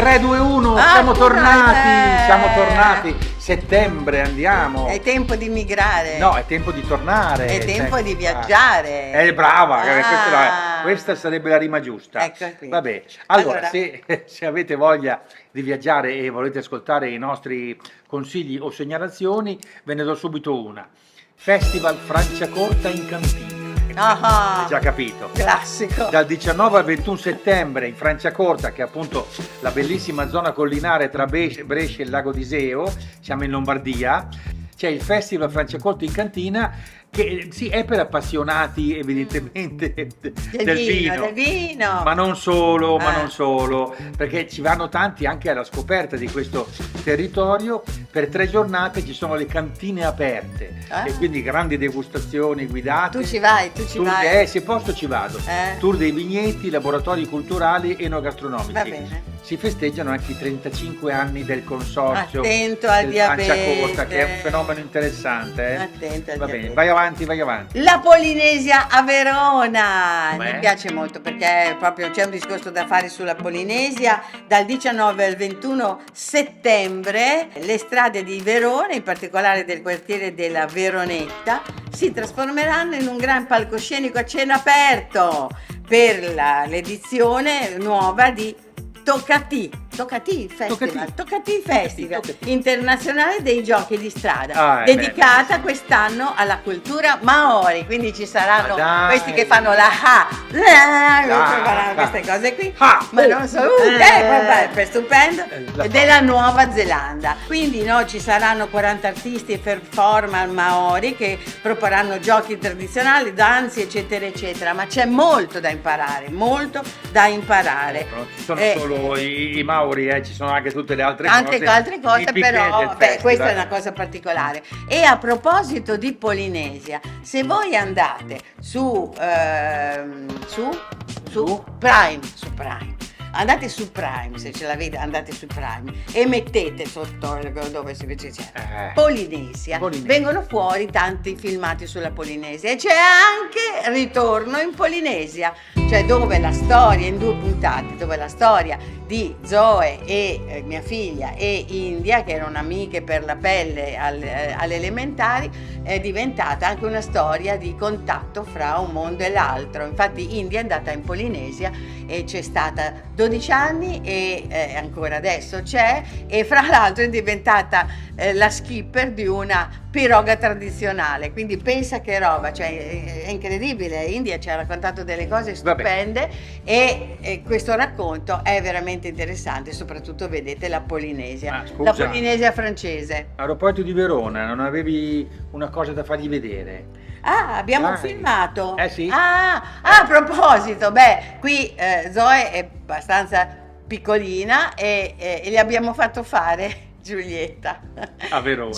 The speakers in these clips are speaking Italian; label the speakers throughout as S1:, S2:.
S1: 3, 2, 1, siamo tornati, settembre andiamo.
S2: È tempo di migrare.
S1: No, è tempo di tornare.
S2: È tempo di viaggiare.
S1: È brava, questa sarebbe la rima giusta.
S2: Ecco qui.
S1: Vabbè, allora se avete voglia di viaggiare e volete ascoltare i nostri consigli o segnalazioni, ve ne do subito una. Festival Franciacorta in cantina. Già capito.
S2: Classico.
S1: Dal 19 al 21 settembre in Franciacorta, che è appunto la bellissima zona collinare tra Brescia e il lago d'Iseo, siamo in Lombardia, c'è il Festival Franciacorta in cantina, che sì, è per appassionati evidentemente del vino, ma non solo, perché ci vanno tanti anche alla scoperta di questo territorio. Per 3 giornate ci sono le cantine aperte e quindi grandi degustazioni guidate.
S2: Tu ci vai?
S1: Se posso ci vado. Tour dei vigneti, laboratori culturali e enogastronomici.
S2: Va bene.
S1: Si festeggiano anche i 35 anni del consorzio.
S2: Attento al diabete.
S1: Franciacorta, che è un fenomeno interessante.
S2: Attento al
S1: Va
S2: diabete.
S1: bene, vai avanti.
S2: La Polinesia a Verona.
S1: Beh.
S2: Mi piace molto perché proprio c'è un discorso da fare sulla Polinesia. Dal 19 al 21 settembre le strade di Verona, in particolare del quartiere della Veronetta, si trasformeranno in un gran palcoscenico a cielo aperto per l'edizione nuova di Tocatì Festival internazionale dei giochi di strada, dedicata quest'anno alla cultura maori, quindi ci saranno questi che fanno queste cose qui, ma non so, è stupendo, della Nuova Zelanda. Quindi ci saranno 40 artisti e performer maori che proporranno giochi tradizionali, danze eccetera eccetera, ma c'è molto da imparare.
S1: Non ci sono solo i mauri, ci sono anche tutte le altre
S2: cose, però questa è una cosa particolare. E a proposito di Polinesia, se voi andate su Prime, andate su Prime, se ce l'avete andate su Prime e mettete sotto dove si dice Polinesia, vengono fuori tanti filmati sulla Polinesia e c'è anche Ritorno in Polinesia, cioè dove la storia, in 2 puntate, dove la storia di Zoe e mia figlia e India, che erano amiche per la pelle alle elementari, è diventata anche una storia di contatto fra un mondo e l'altro. Infatti India è andata in Polinesia e c'è stata 12 anni e ancora adesso c'è, e fra l'altro è diventata la skipper di una piroga tradizionale, quindi pensa che roba, cioè è incredibile. India ci ha raccontato delle cose stupende e questo racconto è veramente interessante, soprattutto vedete la Polinesia, la Polinesia francese.
S1: A proposito di Verona, non avevi una cosa da fargli vedere?
S2: Abbiamo filmato.
S1: Sì.
S2: A proposito, qui Zoe è abbastanza piccolina e le abbiamo fatto fare Giulietta
S1: a Verona.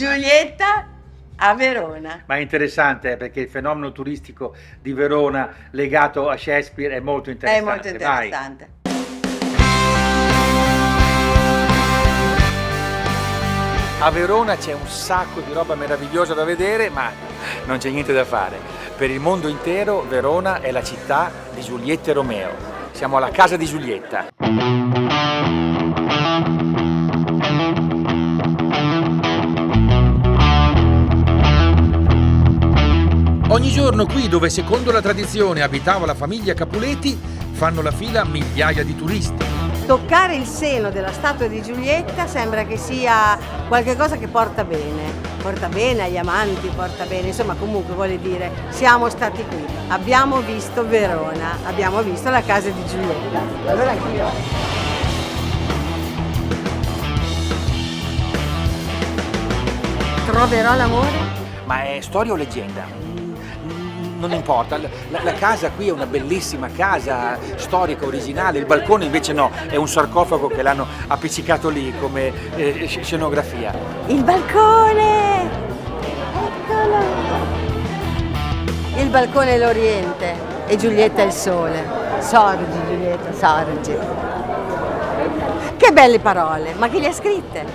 S2: A Verona.
S1: Ma è interessante perché il fenomeno turistico di Verona legato a Shakespeare è molto interessante.
S2: È molto interessante.
S1: A Verona c'è un sacco di roba meravigliosa da vedere, ma non c'è niente da fare. Per il mondo intero Verona è la città di Giulietta e Romeo. Siamo alla casa di Giulietta. Ogni giorno qui, dove secondo la tradizione abitava la famiglia Capuleti, fanno la fila migliaia di turisti.
S2: Toccare il seno della statua di Giulietta sembra che sia qualcosa che porta bene agli amanti, porta bene, insomma, comunque vuole dire siamo stati qui, abbiamo visto Verona, abbiamo visto la casa di Giulietta. Allora anch'io. Troverò l'amore?
S1: Ma è storia o leggenda? Non importa, la casa qui è una bellissima casa storica, originale, il balcone invece no, è un sarcofago che l'hanno appiccicato lì come scenografia.
S2: Il balcone! Eccolo! Il balcone è l'Oriente e Giulietta è il sole. Sorgi Giulietta, sorgi. Che belle parole, ma chi le ha scritte?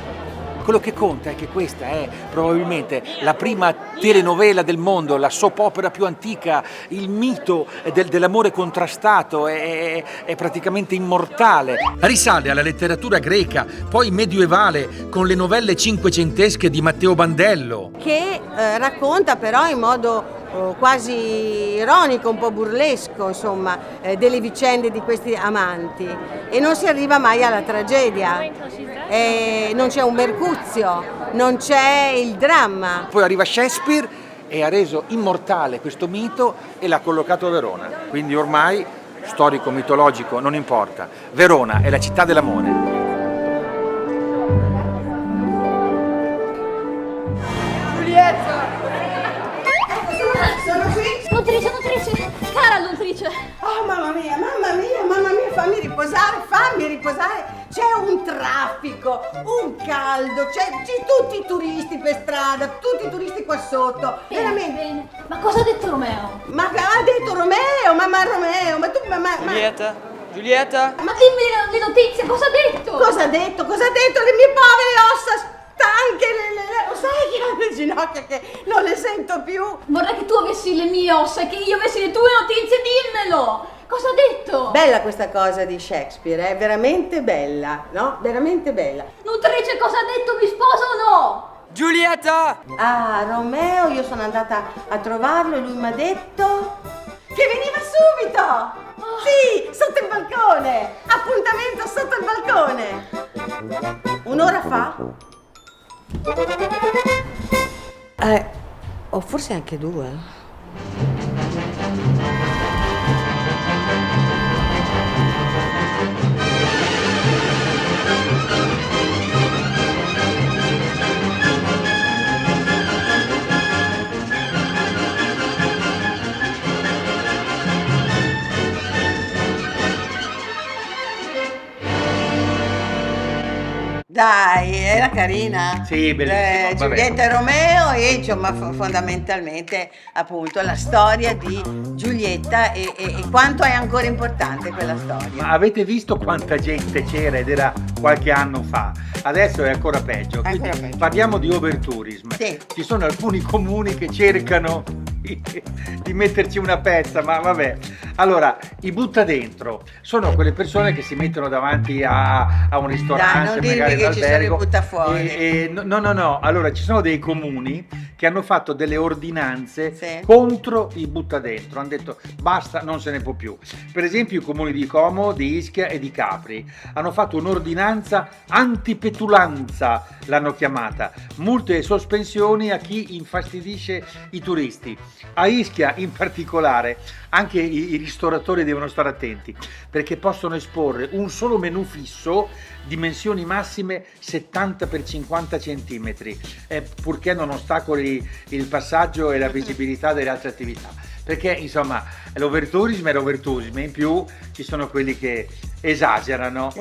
S1: quello che conta è che questa è probabilmente la prima telenovela del mondo, la soap opera più antica, il mito dell'amore contrastato, è praticamente immortale. Risale alla letteratura greca, poi medievale, con le novelle cinquecentesche di Matteo Bandello.
S2: Che racconta però in modo quasi ironico, un po' burlesco, insomma, delle vicende di questi amanti, e non si arriva mai alla tragedia, non c'è un mercuzio, non c'è il dramma.
S1: Poi arriva Shakespeare e ha reso immortale questo mito e l'ha collocato a Verona, quindi ormai storico, mitologico, non importa, Verona è la città dell'amore.
S2: Sono qui?
S3: Nutrice, cara nutrice.
S2: Oh mamma mia, fammi riposare. C'è un traffico, un caldo, c'è tutti i turisti per strada, tutti i turisti qua sotto. Veramente.
S3: Bene. Ma cosa ha detto Romeo?
S2: Ma ha detto Romeo, ma tu,
S4: Giulietta?
S3: Ma dimmi le notizie, cosa ha detto?
S2: Cosa ha detto? Le mie povere ossa stanche, lo sai che ho le ginocchia che non le sento più.
S3: Vorrei che tu avessi le mie ossa e che io avessi le tue notizie, dimmelo! Cosa ha detto?
S2: Bella questa cosa di Shakespeare, è veramente bella, no? Veramente bella.
S3: Nutrice, cosa ha detto? Mi sposa o no?
S4: Giulietta!
S2: Ah, Romeo, io sono andata a trovarlo e lui mi ha detto che veniva subito! Sì, sotto il balcone! Appuntamento sotto il balcone! Un'ora fa? O forse anche 2. Dai, era carina.
S1: Sì, bellissimo,
S2: Giulietta e Romeo, e insomma fondamentalmente appunto la storia di Giulietta e quanto è ancora importante quella storia.
S1: Ma avete visto quanta gente c'era ed era qualche anno fa? Adesso è ancora peggio.
S2: Ancora peggio.
S1: Parliamo di overtourism.
S2: Sì.
S1: Ci sono alcuni comuni che cercano di metterci una pezza, ma vabbè. Allora, i butta dentro sono quelle persone che si mettono davanti a un ristorante,
S2: Dai, non
S1: magari
S2: dirmi
S1: un
S2: che ci sono i
S1: albergo,
S2: butta fuori.
S1: no. Allora, ci sono dei comuni che hanno fatto delle ordinanze
S2: Sì.
S1: contro i butta dentro. Hanno detto basta, non se ne può più. Per esempio, i comuni di Como, di Ischia e di Capri hanno fatto un'ordinanza antipetulanza, l'hanno chiamata. Multe e sospensioni a chi infastidisce i turisti. A Ischia in particolare anche i ristoratori devono stare attenti, perché possono esporre un solo menù fisso, dimensioni massime 70 x 50 cm, purché non ostacoli il passaggio e la visibilità delle altre attività. Perché insomma l'overtourism è l'overtourism, in più ci sono quelli che esagerano.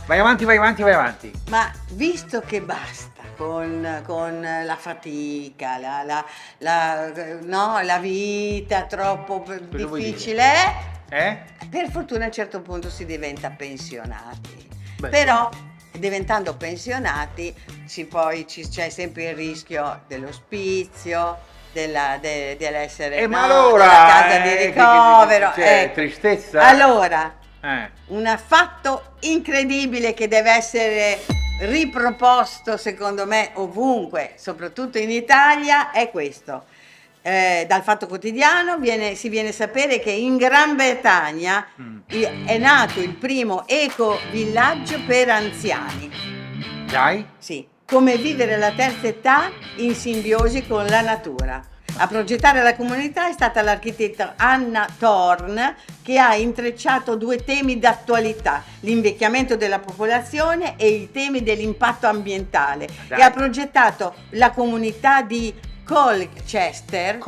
S1: Vai avanti.
S2: Ma visto che basta con la fatica, la vita troppo difficile, per fortuna a un certo punto si diventa pensionati.
S1: Beh.
S2: Però diventando pensionati c'è sempre il rischio dell'ospizio, dell'essere
S1: Ma allora,
S2: nella casa di ricovero.
S1: C'è tristezza.
S2: Allora, un fatto incredibile che deve essere riproposto secondo me ovunque, soprattutto in Italia, è questo. Dal Fatto Quotidiano si viene a sapere che in Gran Bretagna è nato il primo eco-villaggio per anziani.
S1: Dai?
S2: Sì, come vivere la terza età in simbiosi con la natura. A progettare la comunità è stata l'architetta Anna Thorne, che ha intrecciato due temi d'attualità: l'invecchiamento della popolazione e i temi dell'impatto ambientale.
S1: Dai.
S2: E ha progettato la comunità di Colchester,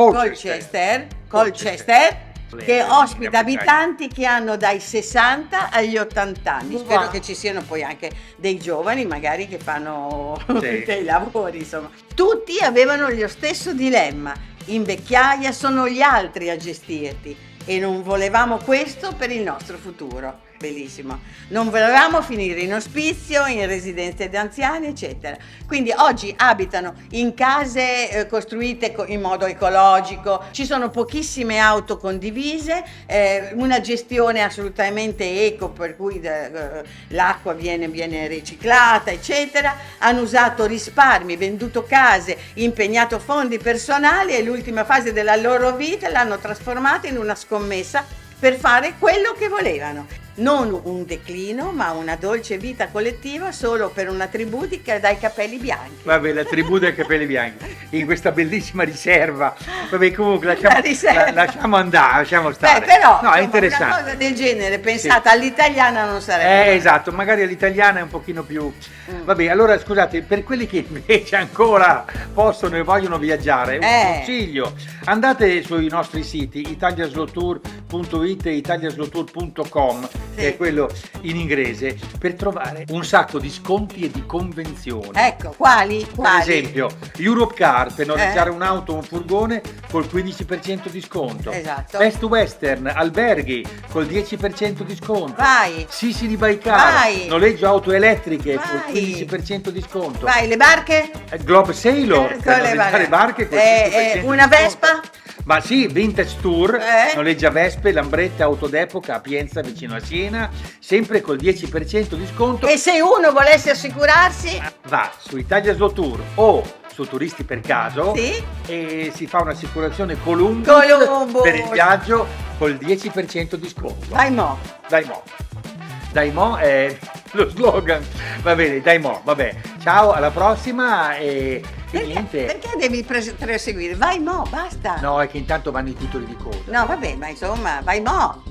S2: che ospita abitanti che hanno dai 60 agli 80 anni. Spero che ci siano poi anche dei giovani magari che fanno dei lavori, insomma. Tutti avevano lo stesso dilemma: in vecchiaia sono gli altri a gestirti, e non volevamo questo per il nostro futuro. bellissimo. Non volevamo finire in ospizio, in residenze di anziani, eccetera. Quindi oggi abitano in case costruite in modo ecologico, ci sono pochissime auto condivise, una gestione assolutamente eco, per cui l'acqua viene riciclata, eccetera. Hanno usato risparmi, venduto case, impegnato fondi personali e l'ultima fase della loro vita l'hanno trasformata in una scommessa per fare quello che volevano. Non un declino, ma una dolce vita collettiva solo per una tribù dai capelli bianchi.
S1: Vabbè, la tribù dei capelli bianchi, in questa bellissima riserva. Vabbè, comunque lasciamo andare, lasciamo stare.
S2: Beh, però,
S1: no, è interessante.
S2: Una cosa del genere pensata all'italiana non sarebbe male.
S1: Esatto, magari all'italiana è un pochino più... Vabbè, allora scusate, per quelli che invece ancora possono e vogliono viaggiare, un consiglio, andate sui nostri siti italiaslowtour.it e italiaslowtour.com, che è quello in inglese, per trovare un sacco di sconti e di convenzioni.
S2: Ecco, quali?
S1: Per esempio, Europcar, per noleggiare un'auto o un furgone col 15% di sconto.
S2: Esatto.
S1: Best Western, alberghi col 10% di sconto.
S2: Vai.
S1: Sicily by Car,
S2: Vai.
S1: noleggio auto elettriche
S2: Vai.
S1: col 15% di sconto.
S2: Vai, le barche?
S1: Globe Sailor, per noleggiare barche col 15%
S2: una
S1: di sconto.
S2: Vespa?
S1: Ma sì, Vintage Tour, noleggia Vespe, Lambrette, auto d'epoca a Pienza vicino a Siena, sempre col 10% di sconto.
S2: E se uno volesse assicurarsi?
S1: Va su Italia Slow Tour o su Turisti per Caso,
S2: sì,
S1: e si fa un'assicurazione Columbus per il viaggio col 10% di sconto.
S2: Dai mo.
S1: Dai mo. Dai mo è lo slogan. Va bene, dai mo, vabbè. Ciao, alla prossima e niente.
S2: Perché devi proseguire? Vai mo, basta.
S1: No, è che intanto vanno i titoli di coda.
S2: No, vabbè, ma insomma, vai mo.